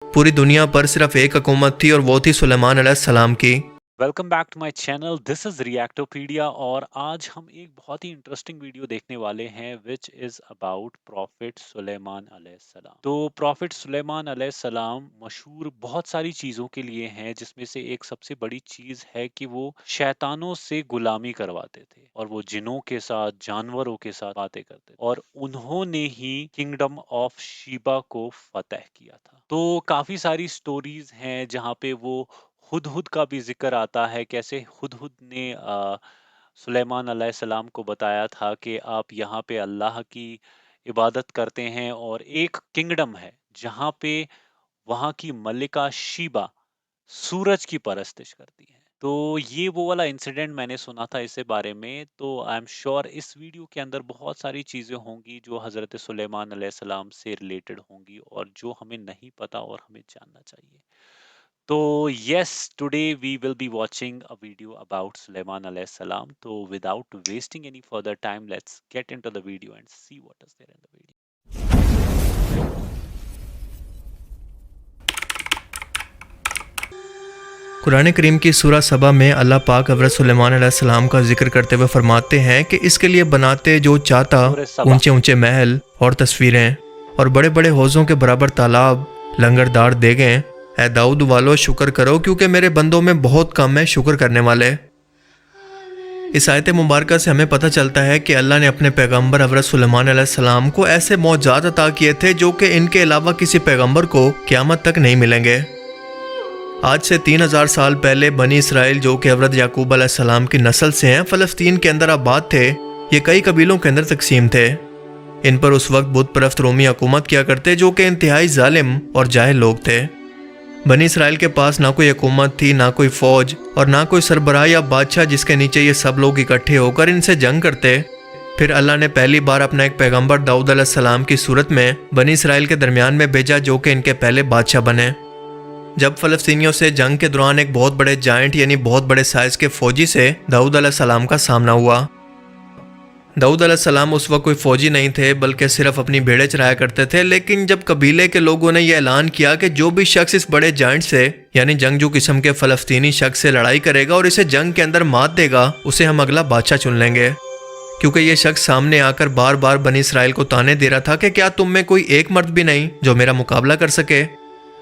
पूरी दुनिया पर सिर्फ एक हुकूमत थी और वो थी सुलेमान अलैहिस्सलाम की। Welcome back to my channel. This is Reactopedia और आज हम एक बहुत ही इंटरेस्टिंग वीडियो देखने वाले हैं which is about prophet Suleman अलैहिस्सलाम। तो प्रॉफिट सुलेमान अलैहिस्सलाम मशहूर बहुत सारी चीज़ों के लिए हैं, जिसमें से एक सबसे बड़ी चीज़ है कि वो शैतानों से गुलामी करवाते थे और वो जिनों के साथ, जानवरों के साथ बातें करते थे और उन्होंने ही किंगडम ऑफ शीबा को फतह किया था। तो काफ़ी सारी स्टोरीज हैं जहाँ पे वो हुदहुद का भी ज़िक्र आता है, कैसे हुदहुद ने सुलेमान अलैहिस्सलाम को बताया था कि आप यहाँ पे अल्लाह की इबादत करते हैं और एक किंगडम है जहाँ पे वहाँ की मल्लिका शीबा सूरज की परस्तिश करती हैं। तो ये वो वाला इंसिडेंट मैंने सुना था इसके बारे में, तो आई एम श्योर इस वीडियो के अंदर बहुत सारी चीज़ें होंगी जो हज़रत सुलेमान अलैहिस्सलाम से रिलेटेड होंगी और जो हमें नहीं पता और हमें जानना चाहिए। So yes, today we will be watching a video about Sulaiman alayhi salam. So without wasting any further time, let's get into the video and see what is there in the video. Quran करीम की सूरह सबा में अल्लाह पाक हज़रत सुलेमान अलैहिस्सलाम का जिक्र करते हुए फरमाते हैं कि इसके लिए बनाते जो चाहता सूरह सबा। ऊंचे ऊंचे महल और तस्वीरें और बड़े बड़े हौज़ों के बराबर तालाब, लंगरदार देगें। ऐ दाऊद वालो शुक्र करो क्योंकि मेरे बंदों में बहुत कम है शुक्र करने वाले। इस आयत मुबारक से हमें पता चलता है कि अल्लाह ने अपने पैगंबर हज़रत सुलेमान अलैहिस्सलाम को ऐसे मौजज़ात अता किए थे जो कि इनके अलावा किसी पैगंबर को क़यामत तक नहीं मिलेंगे। आज से 3000 साल पहले बनी इसराइल, जो कि हज़रत याकूब अलैहिस्सलाम की नस्ल से हैं, फ़लस्तीन के अंदर आबाद थे। ये कई कबीलों के अंदर तकसीम थे। इन पर उस वक्त बुत परस्त रोमी हुकूमत किया करते जो कि इंतहाई जालिम और जाहिल लोग थे। बनी इसराइल के पास ना कोई हुकूमत थी, ना कोई फौज और ना कोई सरबराह या बादशाह जिसके नीचे ये सब लोग इकट्ठे होकर इनसे जंग करते। फिर अल्लाह ने पहली बार अपना एक पैगंबर दाऊद अलैहिस्सलाम की सूरत में बनी इसराइल के दरमियान में भेजा, जो कि इनके पहले बादशाह बने। जब फ़लस्तीनियों से जंग के दौरान एक बहुत बड़े जायंट यानी बहुत बड़े साइज के फौजी से दाऊद अलैहिस्सलाम का सामना हुआ। दाऊद अलैहिस्सलाम उस वक्त कोई फौजी नहीं थे, बल्कि सिर्फ अपनी भेड़ें चराया करते थे। लेकिन जब कबीले के लोगों ने यह ऐलान किया कि जो भी शख्स इस बड़े जायंट से यानी जंगजू किस्म के फ़लस्तीनी शख्स से लड़ाई करेगा और इसे जंग के अंदर मात देगा, उसे हम अगला बादशाह चुन लेंगे। क्योंकि ये शख्स सामने आकर बार बार बनी इसराइल को ताने दे रहा था कि क्या तुम में कोई एक मर्द भी नहीं जो मेरा मुकाबला कर सके।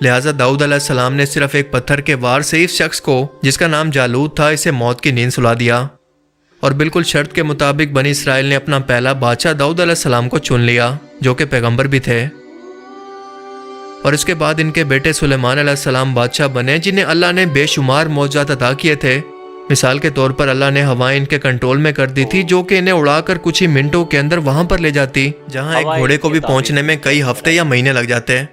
लिहाजा दाऊद अलैहिस्सलाम ने सिर्फ एक पत्थर के वार से इस शख्स को, जिसका नाम जालूद था, इसे मौत की नींद सुला दिया और बिल्कुल शर्त के मुताबिक बनी इसराइल ने अपना पहला बादशाह दाऊद अलैहिस्सलाम को चुन लिया, जो कि पैगंबर भी थे। और इसके बाद इनके बेटे सुलेमान अलैहिस्सलाम बादशाह बने, जिन्हें अल्लाह ने बेशुमार मौजज़ात अता किए थे। मिसाल के तौर पर अल्लाह ने हवाएं इनके कंट्रोल में कर दी थी, जो कि इन्हें उड़ाकर कुछ ही मिनटों के अंदर वहां पर ले जाती, जहां एक घोड़े को भी पहुंचने में कई हफ्ते या महीने लग जाते।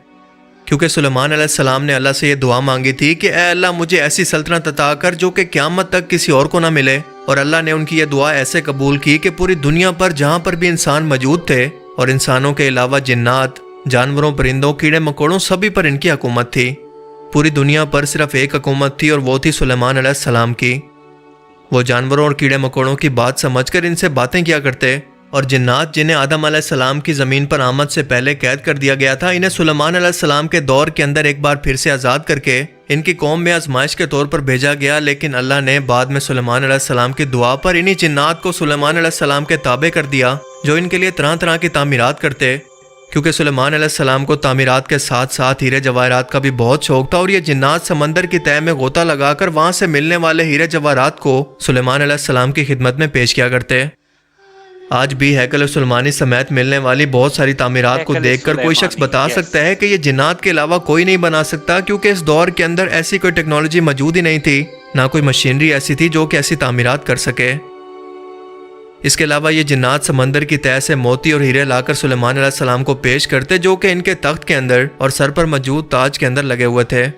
क्योंकि सुलेमान अलैहिस्सलाम ने अल्लाह से ये दुआ मांगी थी कि ऐ अल्लाह मुझे ऐसी सल्तनत अता कर जो कि क़यामत तक किसी और को ना मिले। और अल्लाह ने उनकी यह दुआ ऐसे कबूल की कि पूरी दुनिया पर जहाँ पर भी इंसान मौजूद थे और इंसानों के अलावा जिन्नात, जानवरों, परिंदों, कीड़े मकोड़ों, सभी पर इनकी हुकूमत थी। पूरी दुनिया पर सिर्फ एक हुकूमत थी और वो थी सुलेमान अलैहिस्सलाम की। वो जानवरों और कीड़े मकोड़ों की बात समझकर इनसे बातें किया करते और जिन्नात, जिन्हें आदम अलैहिस्सलाम की ज़मीन पर आमद से पहले कैद कर दिया गया था, इन्हें सुलेमान अलैहिस्सलाम के दौर के अंदर एक बार फिर से आज़ाद करके इनकी कौम में आजमाइश के तौर पर भेजा गया। लेकिन अल्लाह ने बाद में सुलेमान अलैहिस्सलाम की दुआ पर इन्हीं जिन्नात को सुलेमान अलैहिस्सलाम के ताबे कर दिया, जो इनके लिए तरह तरह की तामीरात करते। क्योंकि सुलेमान अलैहिस्सलाम को तामीरात के साथ साथ हीरे जवाहरात का भी बहुत शौक था और ये जिन्नात समंदर की तह में गोता लगाकर वहाँ से मिलने वाले हीरे जवाहरात को सुलेमान अलैहिस्सलाम की खिदमत में पेश किया करते। आज भी हैकल सुलेमानी समेत मिलने वाली बहुत सारी तामीरात को देखकर कोई शख्स बता सकता है कि ये जिन्नात के अलावा कोई नहीं बना सकता, क्योंकि इस दौर के अंदर ऐसी कोई टेक्नोलॉजी मौजूद ही नहीं थी, ना कोई मशीनरी ऐसी थी जो कि ऐसी तामीरात कर सके। इसके अलावा ये जिन्नात समंदर की तह से मोती और हीरे लाकर सुलेमान अलैहिस्सलाम को पेश करते, जो कि इनके तख्त के अंदर और सर पर मौजूद ताज के अंदर लगे हुए थे।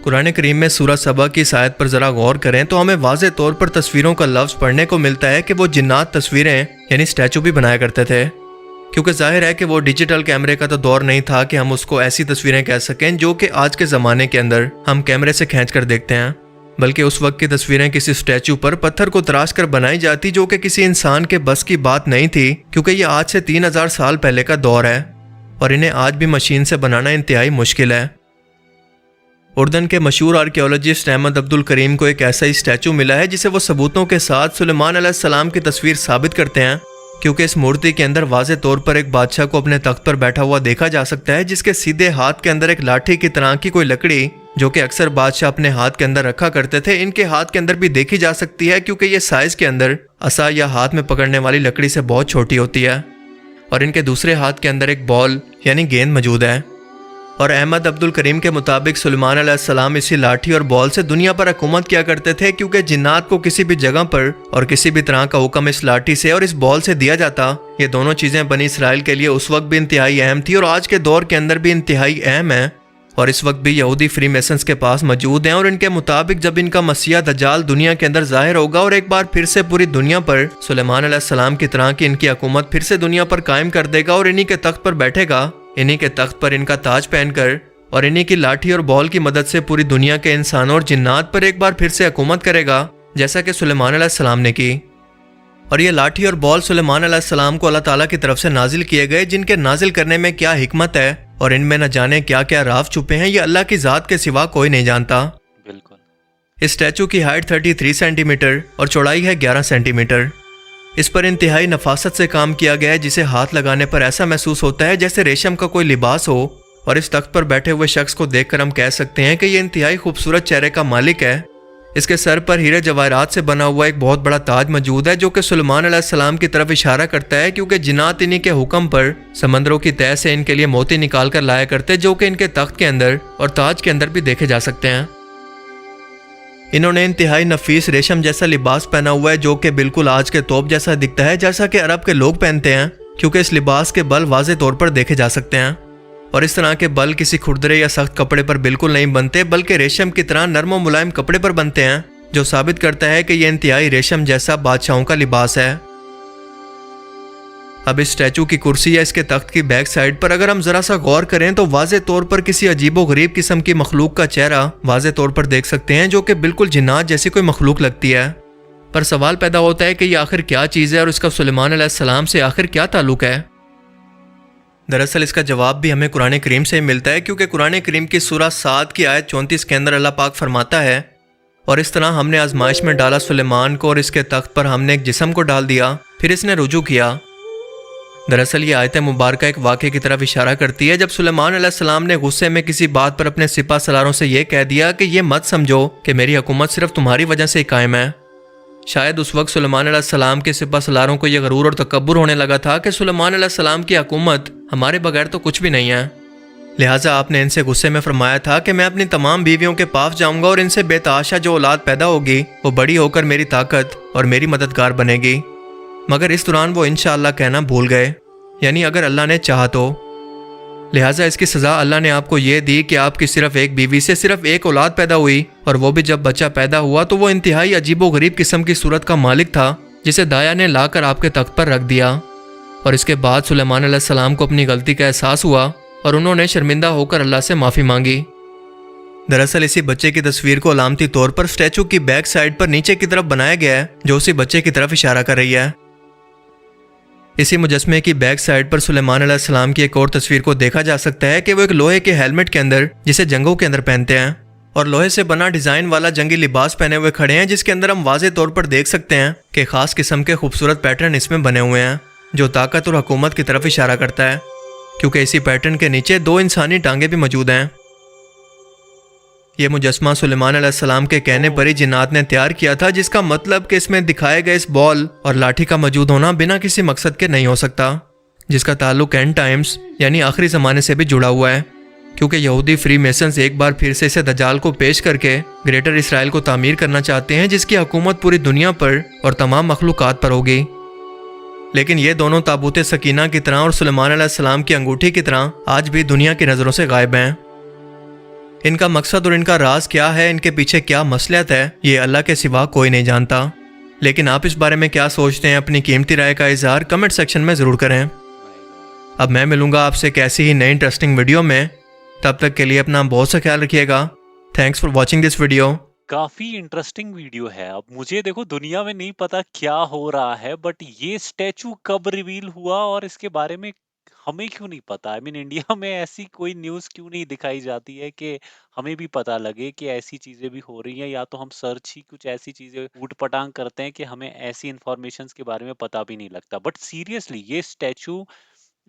कुरान करीम में सूरह सबा की इस आयत पर ज़रा गौर करें तो हमें वाज़े तौर पर तस्वीरों का लफ्ज़ पढ़ने को मिलता है कि वो जिन्नात तस्वीरें यानी स्टैचू भी बनाया करते थे। क्योंकि जाहिर है कि वो डिजिटल कैमरे का तो दौर नहीं था कि हम उसको ऐसी तस्वीरें कह सकें जो कि आज के ज़माने के अंदर हम कैमरे से खींच कर देखते हैं, बल्कि उस वक्त की तस्वीरें किसी स्टैचू पर पत्थर को तराश कर बनाई जाती, जो कि किसी इंसान के बस की बात नहीं थी, क्योंकि ये आज से 3000 साल पहले का दौर है। और इन्हें आज भी मशीन से बनाना इंतहाई मुश्किल है। उर्दन के मशहूर आर्कियोलॉजिस्ट अहमद अब्दुल करीम को एक ऐसा ही स्टैचू मिला है जिसे वो सबूतों के साथ सुलेमान अलैहिस्सलाम की तस्वीर साबित करते हैं, क्योंकि इस मूर्ति के अंदर वाज़े तौर पर एक बादशाह को अपने तख्त पर बैठा हुआ देखा जा सकता है, जिसके सीधे हाथ के अंदर एक लाठी की तरह की कोई लकड़ी, जो कि अक्सर बादशाह अपने हाथ के अंदर रखा करते थे, इनके हाथ के अंदर भी देखी जा सकती है, क्योंकि ये साइज के अंदर असा या हाथ में पकड़ने वाली लकड़ी से बहुत छोटी होती है। और इनके दूसरे हाथ के अंदर एक बॉल यानी गेंद मौजूद है। और अहमद अब्दुल करीम के मुताबिक सुलेमान अलैहिस्सलाम इसी लाठी और बॉल से दुनिया पर हुकूमत किया करते थे, क्योंकि जिन्नात को किसी भी जगह पर और किसी भी तरह का हुक्म इस लाठी से और इस बॉल से दिया जाता। ये दोनों चीज़ें बनी इसराइल के लिए उस वक्त भी इंतहाई अहम थी और आज के दौर के अंदर भी इंतहाई अहम है, और इस वक्त भी यहूदी फ्री मेसन्स के पास मौजूद हैं। और इनके मुताबिक जब इनका मसीहा दज्जाल दुनिया के अंदर जाहिर होगा और एक बार फिर से पूरी दुनिया पर सुलेमान अलैहिस्सलाम की तरह की इनकी हुकूमत फिर से दुनिया पर कायम कर देगा और इन्हीं के तख्त पर बैठेगा, इन्हीं के तख्त पर इनका ताज पहनकर और इन्हीं की लाठी और बॉल की मदद से पूरी दुनिया के इंसानों और जिन्नात पर एक बार फिर से हुकूमत करेगा, जैसा कि सुलेमान अलैहिस्सलाम ने की। और ये लाठी और बॉल सुलेमान अलैहिस्सलाम को अल्लाह ताला की तरफ से नाजिल किए गए, जिनके नाजिल करने में क्या हिकमत है और इनमें न जाने क्या क्या राज छुपे हैं, ये अल्लाह की ज़ात के सिवा कोई नहीं जानता। बिल्कुल। इस स्टैचू की हाइट 33 सेंटीमीटर और चौड़ाई है 11 सेंटीमीटर। इस पर इंतहाई नफासत से काम किया गया है, जिसे हाथ लगाने पर ऐसा महसूस होता है जैसे रेशम का कोई लिबास हो। और इस तख्त पर बैठे हुए शख्स को देखकर हम कह सकते हैं कि ये इंतहाई खूबसूरत चेहरे का मालिक है। इसके सर पर हीरे जवाहरात से बना हुआ एक बहुत बड़ा ताज मौजूद है, जो कि सुलेमान अलैहिस्सलाम की तरफ इशारा करता है, क्योंकि जिन्नात इन्हीं के हुक्म पर समंदरों की तह से इनके लिए मोती निकाल कर लाया करते, जो कि इनके तख्त के अंदर और ताज के अंदर भी देखे जा सकते हैं। इन्होंने इंतहाई नफीस रेशम जैसा लिबास पहना हुआ है, जो कि बिल्कुल आज के तोप जैसा दिखता है, जैसा कि अरब के लोग पहनते हैं, क्योंकि इस लिबास के बल वाज़े तौर पर देखे जा सकते हैं। और इस तरह के बल किसी खुरदरे या सख्त कपड़े पर बिल्कुल नहीं बनते, बल्कि रेशम की तरह नरम और मुलायम कपड़े पर बनते हैं, जो साबित करता है कि यह इंतहाई रेशम जैसा बादशाहों का लिबास है। अब इस स्टैचू की कुर्सी या इसके तख्त की बैक साइड पर अगर हम जरा सा गौर करें तो वाज़े तौर पर किसी अजीबो गरीब किस्म की मखलूक का चेहरा वाज़े तौर पर देख सकते हैं, जो कि बिल्कुल जिन्नात जैसी कोई मखलूक लगती है। पर सवाल पैदा होता है कि ये आखिर क्या चीज़ है और इसका सुलेमान अलैहिस्सलाम से आखिर क्या ताल्लुक है। दरअसल इसका जवाब भी हमें कुरान करीम से ही मिलता है, क्योंकि कुरान करीम की सूरा 7 की आयत 34 के अंदर अल्लाह पाक फरमाता है, और इस तरह हमने आजमाइश में डाला सुलेमान को और इसके तख्त पर हमने एक जिस्म को डाल दिया, फिर इसने रुजू किया। दरअसल ये आयत मुबारक एक वाक़े की तरफ इशारा करती है, जब सुलेमान अलैहिस्सलाम ने गुस्से में किसी बात पर अपने सिपा सलारों से यह कह दिया कि ये मत समझो कि मेरी हुकूमत सिर्फ तुम्हारी वजह से ही कायम है। शायद उस वक्त सुलेमान अलैहिस्सलाम के सिपा सलारों को यह गरूर और तकब्बुर होने लगा था कि सुलेमान अलैहिस्सलाम की हुकूमत हमारे बगैर तो कुछ भी नहीं है। लिहाजा आपने इनसे गुस्से में फरमाया था कि मैं अपनी तमाम बीवियों के पास जाऊंगा और इनसे बेतहाशा जो औलाद पैदा होगी वो बड़ी होकर मेरी ताकत और मेरी मददगार बनेगी। मगर इस दौरान वो इंशाअल्लाह कहना भूल गए, यानी अगर अल्लाह ने चाहा तो। लिहाजा इसकी सज़ा अल्लाह ने आपको ये दी कि आपकी सिर्फ एक बीवी से सिर्फ एक औलाद पैदा हुई, और वो भी जब बच्चा पैदा हुआ तो वो इंतहाई अजीबो गरीब किस्म की सूरत का मालिक था, जिसे दाया ने लाकर आपके तख्त पर रख दिया। और इसके बाद सुलेमान अलैहिस्सलाम को अपनी गलती का एहसास हुआ और उन्होंने शर्मिंदा होकर अल्लाह से माफ़ी मांगी। दरअसल इसी बच्चे की तस्वीर को अलामती तौर पर स्टैचू की बैक साइड पर नीचे की तरफ बनाया गया है, जो उसी बच्चे की तरफ इशारा कर रही है। इसी मुजस्मे की बैक साइड पर सुलेमान अलैहिस्सलाम की एक और तस्वीर को देखा जा सकता है कि वो एक लोहे के हेलमेट के अंदर, जिसे जंगों के अंदर पहनते हैं, और लोहे से बना डिज़ाइन वाला जंगी लिबास पहने हुए खड़े हैं, जिसके अंदर हम वाज़े तौर पर देख सकते हैं कि खास किस्म के खूबसूरत पैटर्न इसमें बने हुए हैं, जो ताकत और हुकूमत की तरफ इशारा करता है, क्योंकि इसी पैटर्न के नीचे 2 इंसानी टांगे भी मौजूद हैं। यह मुजस्मा सुलेमान अलैहिस्सलाम के कहने पर ही जिन्नात ने तैयार किया था, जिसका मतलब कि इसमें दिखाए गए इस बॉल और लाठी का मौजूद होना बिना किसी मकसद के नहीं हो सकता, जिसका ताल्लुक एंड टाइम्स यानी आखिरी ज़माने से भी जुड़ा हुआ है, क्योंकि यहूदी फ्री मेसन्स एक बार फिर से इसे दज्जाल को पेश करके ग्रेटर इसराइल को तामीर करना चाहते हैं, जिसकी हुकूमत पूरी दुनिया पर और तमाम मखलूक़ात पर होगी। लेकिन ये दोनों ताबूत सकीना की तरह और सुलेमान अलैहिस्सलाम की अंगूठी की तरह आज भी दुनिया की नज़रों से गायब हैं। इनका मकसद और इनका राज क्या है, इनके पीछे क्या मसलियत है, ये अल्लाह के सिवा कोई नहीं जानता। लेकिन आप इस बारे में क्या सोचते हैं, अपनी कीमती राय का इजहार कमेंट सेक्शन में ज़रूर करें। अब मैं मिलूंगा आपसे एक ऐसी ही नई इंटरेस्टिंग वीडियो में, तब तक के लिए अपना बहुत सा ख्याल रखिएगा। Thanks for watching this video. काफी इंटरेस्टिंग वीडियो है। अब मुझे देखो दुनिया में नहीं पता क्या हो रहा है, बट ये स्टैचू कब रिवील हुआ और इसके बारे में हमें क्यों नहीं पता? आई मीन इंडिया में ऐसी कोई न्यूज़ क्यों नहीं दिखाई जाती है कि हमें भी पता लगे कि ऐसी चीज़ें भी हो रही हैं, या तो हम सर्च ही कुछ ऐसी चीज़ें ऊट-पटांग करते हैं कि हमें ऐसी इन्फॉर्मेशंस के बारे में पता भी नहीं लगता। बट सीरियसली ये स्टैच्यू,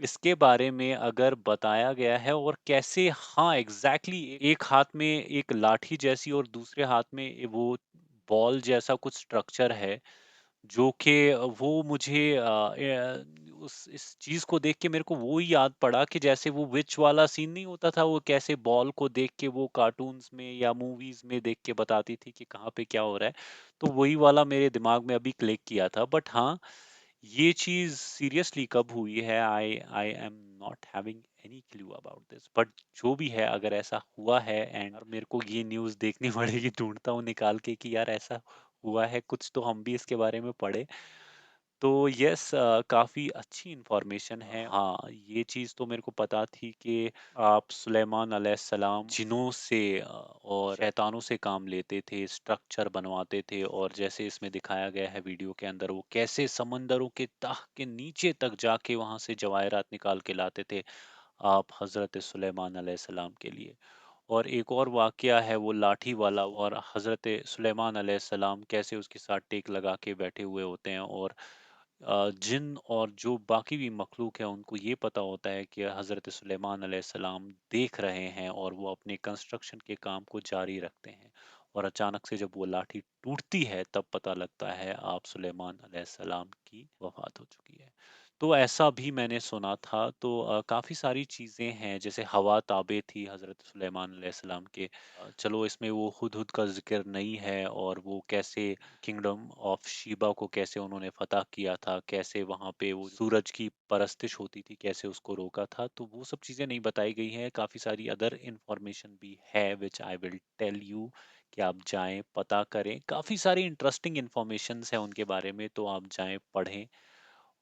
इसके बारे में अगर बताया गया है और कैसे, हाँ, एग्ज़ैक्टली एक हाथ में एक लाठी जैसी और दूसरे हाथ में वो बॉल जैसा कुछ स्ट्रक्चर है, जो कि वो मुझे उस इस चीज़ को देख के मेरे को वो ही याद पड़ा कि जैसे वो विच वाला सीन नहीं होता था, वो कैसे बॉल को देख के वो कार्टून्स में या मूवीज़ में देख के बताती थी कि कहाँ पे क्या हो रहा है। तो वही वाला मेरे दिमाग में अभी क्लिक किया था। बट हाँ, ये चीज़ सीरियसली कब हुई है, I I am not having any clue about this. But जो भी है, अगर ऐसा हुआ है एंड मेरे को ये न्यूज़ देखनी पड़ेगी, ढूँढता हूँ निकाल के कि यार ऐसा हुआ है कुछ, तो हम भी इसके बारे में पढ़ें। तो यस, काफ़ी अच्छी इन्फॉर्मेशन है। हाँ, ये चीज़ तो मेरे को पता थी कि आप सुलेमान अलैहिस्सलाम जिन्नों से और शैतानों से काम लेते थे, स्ट्रक्चर बनवाते थे, और जैसे इसमें दिखाया गया है वीडियो के अंदर, वो कैसे समंदरों के तह के नीचे तक जाके वहाँ से जवाहरात निकाल के लाते थे आप हज़रत सुलेमान अलैहिस्सलाम के लिए। और एक और वाक़या है वो लाठी वाला, और हज़रत सुलेमान अलैहिस्सलाम कैसे उसके साथ टेक लगा के बैठे हुए होते हैं, और जिन और जो बाकी भी मखलूक है उनको ये पता होता है कि हज़रत सुलेमान अलैहिस्सलाम देख रहे हैं, और वो अपने कंस्ट्रक्शन के काम को जारी रखते हैं। और अचानक से जब वो लाठी टूटती है, तब पता लगता है आप सुलेमान अलैहिस्सलाम की वफ़ात हो चुकी है। तो ऐसा भी मैंने सुना था। तो काफ़ी सारी चीज़ें हैं, जैसे हवा ताबे थी हज़रत सुलेमान अलैहिस्सलाम के। चलो इसमें वो हुदहुद का ज़िक्र नहीं है, और वो कैसे किंगडम ऑफ शीबा को कैसे उन्होंने फ़तह किया था, कैसे वहाँ पे वो सूरज की परस्तिश होती थी, कैसे उसको रोका था, तो वो सब चीज़ें नहीं बताई गई हैं। काफ़ी सारी अदर इन्फॉर्मेशन भी है which I will tell you, कि आप जाएँ, पता करें। काफ़ी सारी इंटरेस्टिंग इन्फॉर्मेशंस हैं उनके बारे में, तो आप जाएँ, पढ़ें।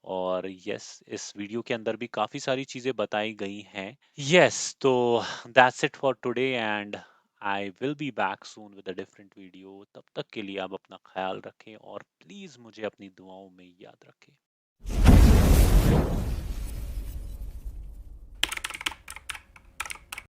और यस, इस वीडियो के अंदर भी काफ़ी सारी चीज़ें बताई गई हैं। यस, तो that's it for today, and I will be back soon with a different video. तब तक के लिए आप अपना ख़्याल रखें, और प्लीज़ मुझे अपनी दुआओं में याद रखें।